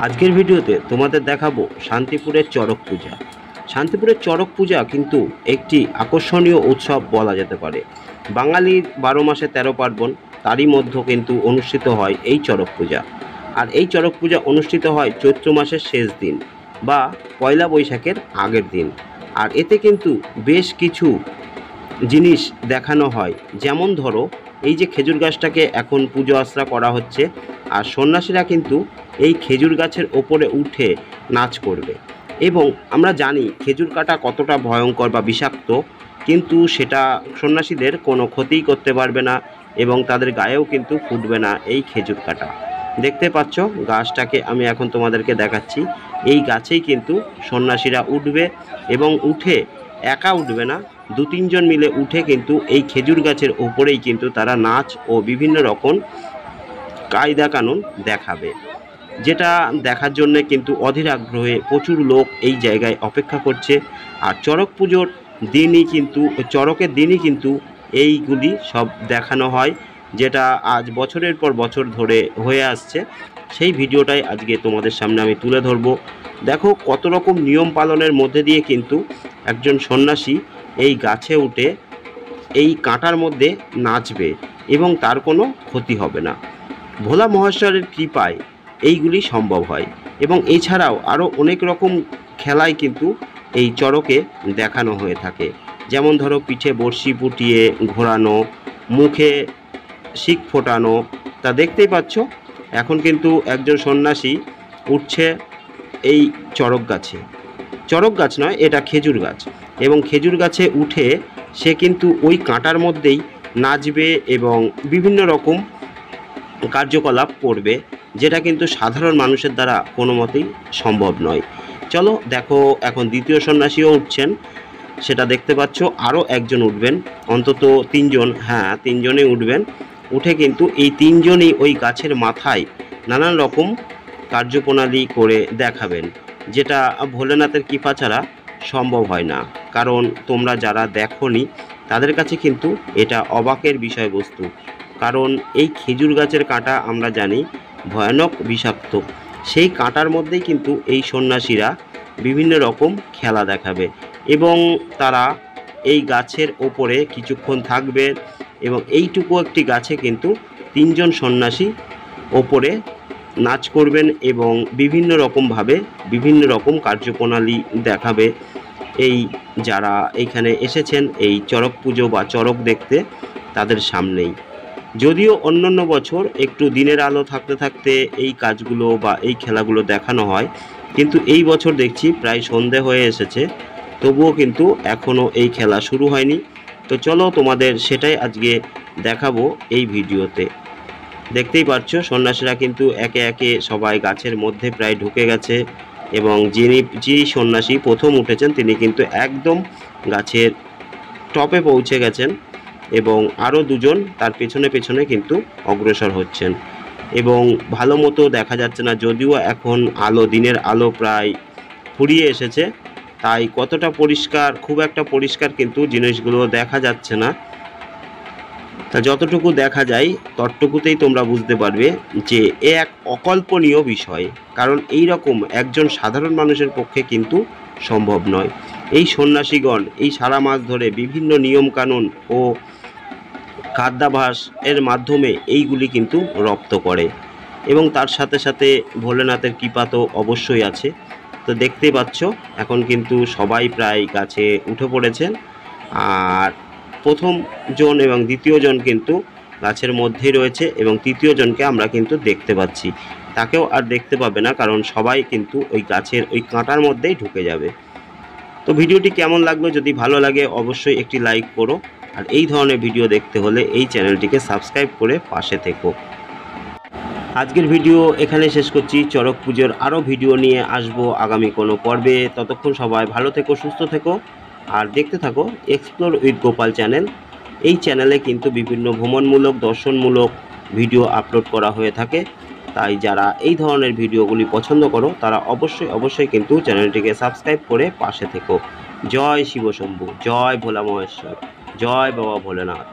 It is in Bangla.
আজকের ভিডিওতে তোমাদের দেখাবো শান্তিপুরের চড়ক পূজা। শান্তিপুরের চড়ক পূজা কিন্তু একটি আকর্ষণীয় উৎসব বলা যেতে পারে। বাঙালির 12 মাসে 13 পার্বণ, তারই মধ্যে কিন্তু অনুষ্ঠিত হয় এই চড়ক পূজা। আর এই চড়ক পূজা অনুষ্ঠিত হয় চৈত্র মাসের শেষ দিন বা পয়লা বৈশাখের আগের দিন। আর এতে কিন্তু বেশ কিছু জিনিস দেখানো হয়, যেমন ধরো এই যে খেজুর গাছটাকে এখন পুজো আশ্রা করা হচ্ছে, আর সন্ন্যাসীরা কিন্তু এই খেজুর গাছের ওপরে উঠে নাচ করবে। এবং আমরা জানি খেজুর কাটা কতটা ভয়ঙ্কর বা বিষাক্ত, কিন্তু সেটা সন্ন্যাসীদের কোনো ক্ষতিই করতে পারবে না এবং তাদের গায়েও কিন্তু ফুটবে না এই খেজুর কাটা। দেখতে পাচ্ছ গাছটাকে আমি এখন তোমাদেরকে দেখাচ্ছি। এই গাছেই কিন্তু সন্ন্যাসীরা উঠবে এবং উঠে একা উঠবে না, 2-3 জন মিলে উঠে কিন্তু এই খেজুর গাছের ওপরেই কিন্তু তারা নাচ ও বিভিন্ন রকম কায়দা কানুন দেখাবে, যেটা দেখার জন্য কিন্তু অধীর আগ্রহে প্রচুর লোক এই জায়গায় অপেক্ষা করছে। আর চড়ক পুজোর দিনই কিন্তু চড়কের দিনই কিন্তু এইগুলি সব দেখানো হয়, যেটা আজ বছরের পর বছর ধরে হয়ে আসছে। সেই ভিডিওটাই আজকে তোমাদের সামনে আমি তুলে ধরবো। দেখো কত রকম নিয়ম পালনের মধ্যে দিয়ে কিন্তু একজন সন্ন্যাসী এই গাছে উঠে এই কাঁটার মধ্যে নাচবে এবং তার কোনো ক্ষতি হবে না। ভোলা মহেশ্বরের কৃপায় এইগুলি সম্ভব হয়। এবং এছাড়াও আরও অনেক রকম খেলাই কিন্তু এই চড়কে দেখানো হয়ে থাকে, যেমন ধরো পিঠে বড়শি ফুটিয়ে ঘোরানো, মুখে শিক ফোটানো। তা দেখতেই পাচ্ছ এখন কিন্তু একজন সন্ন্যাসী উঠছে এই চড়ক গাছে। চড়ক গাছ নয়, এটা খেজুর গাছ। এবং খেজুর গাছে উঠে সে কিন্তু ওই কাঁটার মধ্যেই নাচবে এবং বিভিন্ন রকম কার্যকলাপ করবে, যেটা কিন্তু সাধারণ মানুষের দ্বারা কোনো মতেই সম্ভব নয়। চলো দেখো এখন দ্বিতীয় সন্ন্যাসীও উঠছেন, সেটা দেখতে পাচ্ছ। আরও একজন উঠবেন, অন্তত 3 জন, হ্যাঁ 3 জনই উঠবেন। উঠে কিন্তু এই 3 জনই ওই গাছের মাথায় নানান রকম কার্যপ্রণালী করে দেখাবেন, যেটা ভোলেনাথের কৃপা ছাড়া সম্ভব হয় না। কারণ তোমরা যারা দেখোনি তাদের কাছে কিন্তু এটা অবাকের বিষয়বস্তু। কারণ এই খেজুর গাছের কাঁটা আমরা জানি ভয়ানক বিষাক্ত, সেই কাঁটার মধ্যেই কিন্তু এই সন্ন্যাসীরা বিভিন্ন রকম খেলা দেখাবে এবং তারা এই গাছের ওপরে কিছুক্ষণ থাকবে। এবং এইটুকু একটি গাছে কিন্তু 3 জন সন্ন্যাসী ওপরে নাচ করবেন এবং বিভিন্ন রকমভাবে বিভিন্ন রকম কার্যপ্রণালী দেখাবে এই যারা এইখানে এসেছেন এই চড়ক পুজো বা চড়ক দেখতে তাদের সামনেই। যদিও অন্যান্য বছর একটু দিনের আলো থাকতে থাকতে এই কাজগুলো বা এই খেলাগুলো দেখানো হয়, কিন্তু এই বছর দেখছি প্রায় সন্ধে হয়ে এসেছে, তবুও কিন্তু এখনও এই খেলা শুরু হয়নি। তো চলো তোমাদের সেটাই আজকে দেখাবো এই ভিডিওতে। দেখতেই পাচ্ছ সন্ন্যাসীরা কিন্তু একে একে সবাই গাছের মধ্যে প্রায় ঢুকে গেছে এবং যিনি সন্ন্যাসী প্রথম উঠেছেন তিনি কিন্তু একদম গাছের টপে পৌঁছে গেছেন এবং আরও 2 জন তার পেছনে পেছনে কিন্তু অগ্রসর হচ্ছেন। এবং ভালো মতো দেখা যাচ্ছে না, যদিও এখন আলো দিনের আলো প্রায় ফুরিয়ে এসেছে, তাই কতটা পরিষ্কার, খুব একটা পরিষ্কার কিন্তু জিনিসগুলো দেখা যাচ্ছে না। তা যতটুকু দেখা যায় ততটুকুতেই তোমরা বুঝতে পারবে যে এ এক অকল্পনীয় বিষয়, কারণ এই রকম একজন সাধারণ মানুষের পক্ষে কিন্তু সম্ভব নয়। এই সন্ন্যাসীগণ এই সারা মাস ধরে বিভিন্ন নিয়মকানুন ও খাদ্যাভ্যাস এর মাধ্যমে এইগুলি কিন্তু রপ্ত করে এবং তার সাথে সাথে ভোলেনাথের কৃপা তো অবশ্যই আছে। তো দেখতেই পাচ্ছ এখন কিন্তু সবাই প্রায় গাছে উঠে পড়েছেন, আর প্রথম জন এবং দ্বিতীয় জন কিন্তু গাছের মধ্যেই রয়েছে এবং তৃতীয় জনকে আমরা কিন্তু দেখতে পাচ্ছি, তাকেও আর দেখতে পাবে না, কারণ সবাই কিন্তু ওই গাছের ওই কাঁটার মধ্যেই ঢুকে যাবে। তো ভিডিওটি কেমন লাগলো, যদি ভালো লাগে অবশ্যই একটি লাইক করো, আর এই ধরনের ভিডিও দেখতে হলে এই চ্যানেলটিকে সাবস্ক্রাইব করে পাশে থেকো। আজকের ভিডিও এখানে শেষ করছি। চড়ক পুজোর আরও ভিডিও নিয়ে আসবো আগামী কোনো পর্বে। ততক্ষণ সবাই ভালো থেকো, সুস্থ থেকো, আর দেখতে থাকো এক্সপ্লোর উইথ গোপাল চ্যানেল। এই চ্যানেলে কিন্তু বিভিন্ন ভ্রমণমূলক, দর্শনমূলক ভিডিও আপলোড করা হয়ে থাকে, তাই যারা এই ধরনের ভিডিওগুলি পছন্দ করো তারা অবশ্যই কিন্তু চ্যানেলটিকে সাবস্ক্রাইব করে পাশে থেকো। জয় শিব শম্ভু, জয় ভোলা মহেশ্বর, জয় বাবা ভোলেনাথ।